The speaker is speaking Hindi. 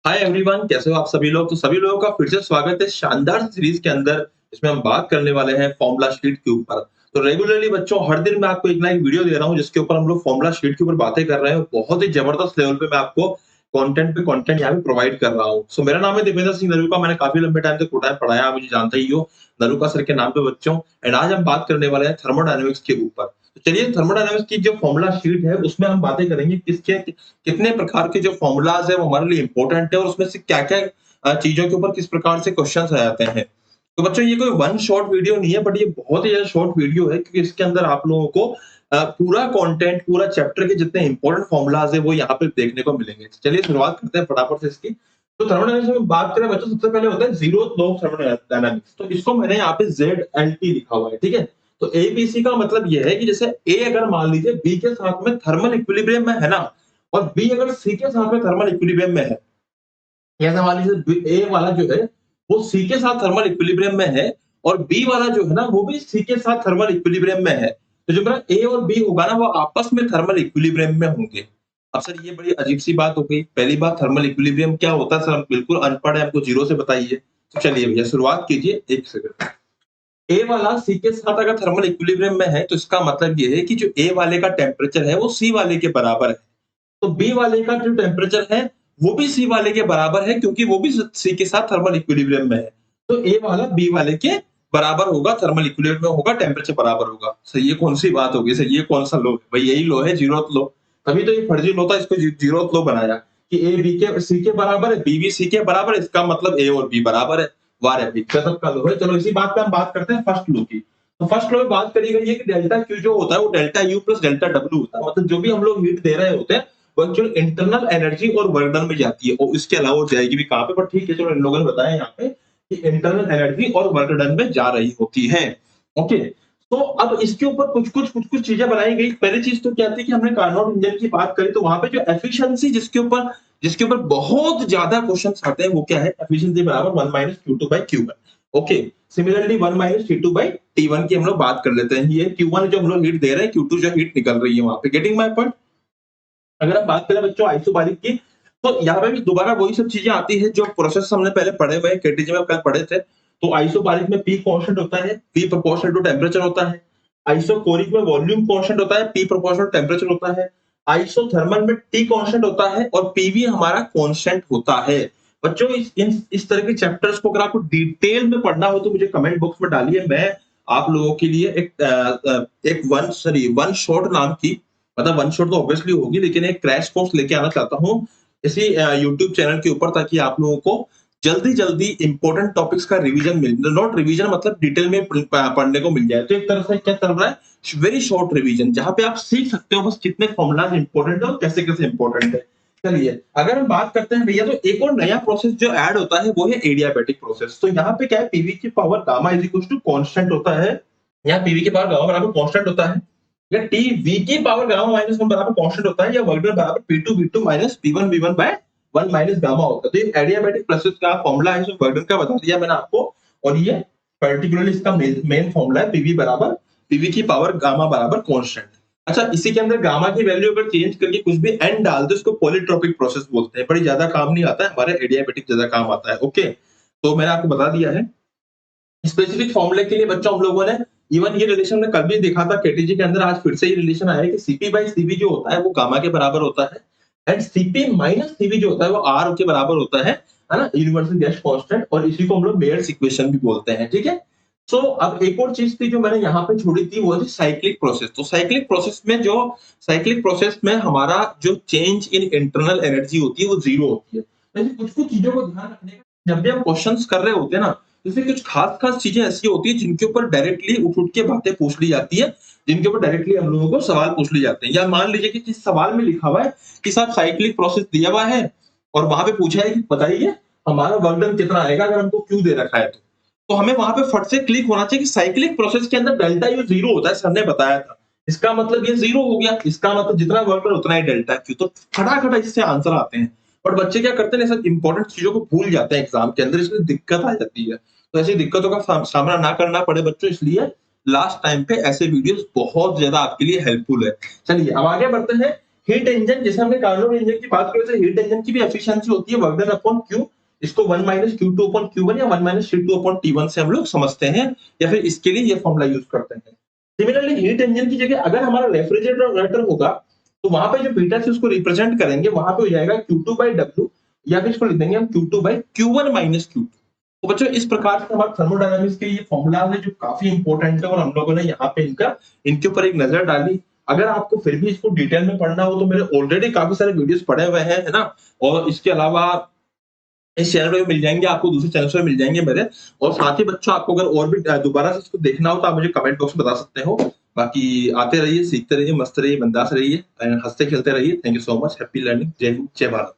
हाय एवरीवन, कैसे हो आप सभी लोग। तो सभी लोगों का फिर से स्वागत है शानदार सीरीज के अंदर, जिसमें हम बात करने वाले हैं फॉर्मूला शीट के ऊपर। तो रेगुलरली बच्चों हर दिन मैं आपको एक ना एक वीडियो दे रहा हूं, जिसके ऊपर हम लोग फॉर्मूला शीट के ऊपर बातें कर रहे हैं। बहुत ही जबरदस्त लेवल पे मैं आपको कंटेंट पे कंटेंट यहाँ पे प्रोवाइड कर रहा हूँ। सो मेरा नाम है दिवेंद्र सिंह नरूका। मैंने काफी लंबे टाइम तक कोटा में पढ़ाया, आप मुझे जानते ही हो नरूका सर के नाम पे बच्चों। एंड आज हम बात करने वाले हैं थर्मोडायनेमिक्स के ऊपर। तो चलिए, थर्मोडायनेमिक्स की जो फॉर्मूला शीट है उसमें हम बातें करेंगे किसके कितने प्रकार के जो फॉर्मूलाज है वो हमारे लिए इंपॉर्टेंट है, और उसमें से क्या-क्या चीजों के ऊपर किस प्रकार से क्वेश्चंस आ जाते हैं। तो बच्चों ये कोई वन शॉट वीडियो नहीं है, बट ये बहुत ही ज्यादा शॉर्ट वीडियो है, क्योंकि इसके अंदर आप लोगों को पूरा कंटेंट, पूरा चैप्टर के जितने इंपॉर्टेंट फॉर्मूलाज है वो यहाँ पे देखने को मिलेंगे। चलिए शुरुआत करते हैं फटाफट से इसकी। तो थर्मोडायनामिक्स में बात करें बच्चों, सबसे पहले होता है जीरो लॉ ऑफ थर्मोडायनामिक्स। तो इसको मैंने यहाँ पे ZLT लिखा हुआ है, ठीक है। तो ABC का मतलब ये है कि जैसे A अगर मान लीजिए B के साथ में थर्मल इक्विलिब्रियम में है ना, और B अगर C के साथ में थर्मल इक्विलिब्रियम में है, या मान लीजिए ए वाला जो है वो सी के साथ थर्मल इक्विलिब्रियम में है, और बी वाला जो है ना वो भी सी के साथ थर्मल इक्विलिब्रियम में है। तो जो मेरा ए और बी होगा ना वो आपस में थर्मल इक्विलिब्रियम में होंगे। अब सर ये बड़ी अजीब सी बात हो गई। पहली बात, थर्मल इक्विलिब्रियम क्या होता है सर? हम बिल्कुल अनपढ़ है, हमको जीरो से बताइए। तो चलिए भैया शुरुआत कीजिए, एक सेकंड। ए वाला सी के साथ अगर थर्मल इक्विलिब्रियम में है तो इसका मतलब ये है कि जो ए वाले का टेम्परेचर है वो सी वाले के बराबर है। तो बी वाले का जो टेम्परेचर है वो भी सी वाले के बराबर है, क्योंकि वो भी सी के साथ थर्मल इक्विलिब्रियम में है। तो ए वाला बी वाले के बराबर होगा, थर्मल इक्विलिब्रियम में होगा, टेम्परेचर बराबर होगा। सर ये कौन सी बात होगी सर? ये कौन सा लो है भाई? यही लो है, जीरोथ लो। तभी तो ये फर्जी लो था, इसको जीरोथ लो बनाया कि ए बी के सी के बराबर है, बी भी सी के बराबर है, इसका मतलब ए और बी बराबर है। वाह रे भाई, गजब का लो है। चलो इसी बात पे हम बात करते हैं फर्स्ट लो की। तो फर्स्ट लो में बात करी गई है कि डेल्टा क्यू जो होता है वो delta U plus delta W होता है। मतलब जो भी हम लोग हीट दे रहे होते हैं वो एक्चुअली इंटरनल एनर्जी और वर्क डन में जाती है, और इसके अलावा वो जाएगी भी कहाँ पे? पर ठीक है, चलो इन लोगों ने बताया यहाँ पे कि इंटरनल एनर्जी और वर्क डन में जा रही होती है। ओके। तो अब इसके ऊपर कुछ कुछ चीजें बनाई गई। पहली चीज तो क्या थी कि हमने कार्नोट इंजन की बात करी, तो वहां पे जो एफिशिएंसी जिसके ऊपर बहुत ज्यादा क्वेश्चन आते हैं वो क्या है? एफिशिएंसी बराबर 1 minus Q2 by Q1। Okay. Similarly 1 minus T2 by T1 की हम लोग बात कर लेते हैं। ये Q1 जो हम लोग हीट दे रहे हैं, Q2 जो हीट निकल रही है वहां पे। Getting my point? अगर आप बात करें बच्चों आइसोबारिक की, तो यहाँ पे भी दोबारा वही सब चीजें आती है जो प्रोसेस हमने पहले पढ़े हुए हैं, केटीजी में कल पढ़े थे। तो आइसोबारिक में पी कांस्टेंट होता है, पी प्रोपोर्शनल टू टेम्परेचर होता है। आइसोकोरिक में वॉल्यूम कांस्टेंट होता है, पी प्रोपोर्शनल टू टेम्परेचर होता है। आइसोथर्मल में टी कांस्टेंट होता है और पीवी हमारा कांस्टेंट होता है। बच्चों इस तरह के चैप्टर्स को अगर आपको डिटेल में पढ़ना हो तो मुझे कमेंट बॉक्स में डालिए। मैं आप लोगों के लिए एक वन शॉट नाम की, मतलब वन शॉट तो ऑब्वियसली होगी, लेकिन एक क्रैश कोर्स लेके आना चाहता हूँ इसी यूट्यूब चैनल के ऊपर, ताकि आप लोगों को जल्दी जल्दी इंपॉर्टेंट टॉपिक्स का रिवीजन मिल, नॉट रिवीजन मतलब डिटेल में पढ़ने को मिल जाए। तो एक तरह से क्या चल रहा है, वेरी शॉर्ट रिवीजन, जहां पे आप सीख सकते हो बस कितने फॉर्मूलाज इंपॉर्टेंट है और कैसे कैसे इंपॉर्टेंट है। चलिए अगर हम बात करते हैं भैया, तो एक और नया प्रोसेस जो ऐड होता है वो है एडियाबैटिक प्रोसेस। तो यहाँ पे क्या है, पीवी की power gamma is equal to constant होता है। यहाँ पीवी की पावर गामा बराबर कांस्टेंट होता है, या टी वी की पावर गामा माइनस वन बराबर कांस्टेंट होता है, या वर्क डन बराबर P two V two minus P one V one by one minus gamma होता है। तो ये एडियाबैटिक प्रोसेस का फॉर्मूला है, जो वर्क डन का बता दिया मैंने आपको। और ये पर्टिकुलरली इसका मेन फॉर्मूला है, पीवी बराबर पीवी की पावर गामा बराबर कांस्टेंट। अच्छा, इसी के अंदर गामा की वैल्यू अगर चेंज करके कुछ भी एन डाल दो, इसको पॉलीट्रोपिक प्रोसेस बोलते हैं। बड़ी ज्यादा काम नहीं आता है, हमारे एडियाबैटिक ज्यादा काम आता है। ओके, तो मैंने आपको बता दिया है। स्पेसिफिक फॉर्मूले के लिए बच्चों हम लोगों ने इवन ये रिलेशन में कल भी देखा था केटीजी के अंदर, आज फिर से ये रिलेशन आया कि सीपी बाई सीवी जो होता है वो गामा के बराबर होता है, एंड सीपी माइनस सीवी जो होता है वो आर के बराबर होता है ना, यूनिवर्सल गैस कांस्टेंट। और इसी को हम लोग मेयर्स इक्वेशन भी बोलते हैं, ठीक है। सो अब एक और चीज थी जो मैंने यहाँ पे छोड़ी थी, वो थी साइक्लिक प्रोसेस। तो साइक्लिक प्रोसेस में हमारा जो चेंज इन इंटरनल एनर्जी होती है वो जीरो होती है। ऐसी कुछ कुछ चीजों को ध्यान रखने का, जब भी हम क्वेश्चंस कर रहे होते हैं ना, जैसे कुछ खास-खास चीजें ऐसी होती है जिनके ऊपर डायरेक्टली उठ-उठ के बातें पूछ ली जाती है, जिनके ऊपर डायरेक्टली हम लोगों को सवाल पूछ लिए जाते हैं। या मान लीजिए कि किस सवाल में लिखा हुआ है कि साहब साइक्लिक प्रोसेस दिया हुआ है, और वहां पे पूछा है कि बताइए हमारा वर्क डन कितना आएगा अगर हमको क्यू दे रखा है तो। तो हमें वहां पे फट से क्लिक होना चाहिए कि साइक्लिक प्रोसेस के अंदर डेल्टा यू जीरो होता है, सर ने बताया था। इसका मतलब ये जीरो हो गया, इसका मतलब जितना वर्क डन उतना ही डेल्टा क्यू। तो खटाखट इससे आंसर आते हैं। और बच्चे क्या करते हैं, सब इंपॉर्टेंट चीजों को भूल जाते हैं एग्जाम के अंदर, इसलिए दिक्कत आ जाती है। तो ऐसी दिक्कतों का सामना ना करना पड़े बच्चों, इसलिए लास्ट टाइम पे ऐसे वीडियोस बहुत ज्यादा आपके लिए हेल्पफुल है। चलिए अब आगे बढ़ते हैं हीट इंजन, जैसे हमने कार्नोट इंजन की बात की, वैसे हीट इंजन की भी एफिशिएंसी होती है वर्क डन अपॉन क्यू। इसको 1 माइनस Q2 अपॉन Q1 या 1 माइनस T2 अपॉन T1 से हम लोग समझते हैं, या फिर इसके लिए ये फॉर्मूला यूज करते हैं। सिमिलरली हीट इंजन की जगह अगर हमारा रेफ्रिजरेटर होगा, तो वहां पे जो बीटा से उसको रिप्रेजेंट करेंगे, वहां पे हो जाएगा Q2/W, या फिर इसको लिख देंगे हम Q2/Q1 माइनस Q2। तो बच्चों इस प्रकार से हमारे थर्मोडायनामिक्स के ये फॉर्मूला है जो काफी इंपॉर्टेंट है, और हम लोगों ने यहाँ पे इनके ऊपर एक नजर डाली। अगर आपको फिर भी इसको डिटेल में पढ़ना हो तो मेरे ऑलरेडी काफी सारे वीडियोस पड़े हुए हैं, है ना। और इसके अलावा इस चैनल पे मिल जाएंगे आपको, दूसरे चैनल पे मिल जाएंगे मेरे। और साथ ही बच्चों, आपको अगर और भी दोबारा से इसको देखना हो तो आप मुझे कमेंट बॉक्स में बता सकते हो। बाकी आते रहिए, सीखते रहिए, मस्त रहिए, बिंदास रहिए, हंसते खेलते रहिए। Thank you so much. Happy learning. जय हिंद, जय भारत।